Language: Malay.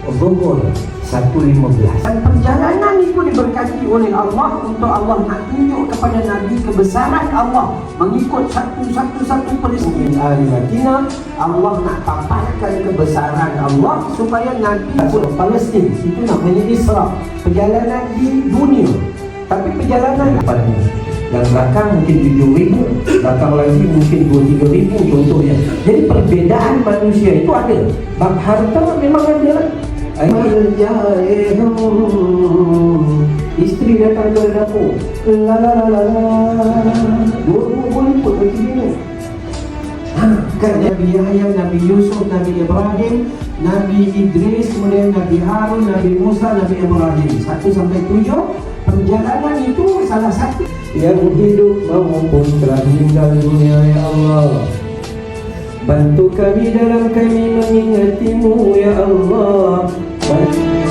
Zuhur 1.15. Dan perjalanan itu diberkati oleh Allah untuk Allah nak tunjuk kepada Nabi kebesaran Allah mengikut satu peristiwa Madinah. Allah nak paparkan kebesaran Allah supaya Nabi masuk Palestin. Itu namanya Isra, perjalanan di dunia. Tapi perjalanan depannya yang belakang mungkin 7,000, belakang lagi mungkin 2-3,000 contohnya. Jadi perbezaan manusia itu ada. Bab harta memang ada. Isteri datang ke dapur, dua-dua boleh pun bagi minum. Kan Nabi Yahya, Nabi Yusuf, Nabi Ibrahim, Nabi Idris, kemudian Nabi Harun, Nabi Musa, Nabi Ibrahim 1-7. Perjalanan itu salah satu yang hidup maupun telah meninggal dunia. Ya Allah, bantu kami dalam kami mengingatimu. Ya Allah, bantu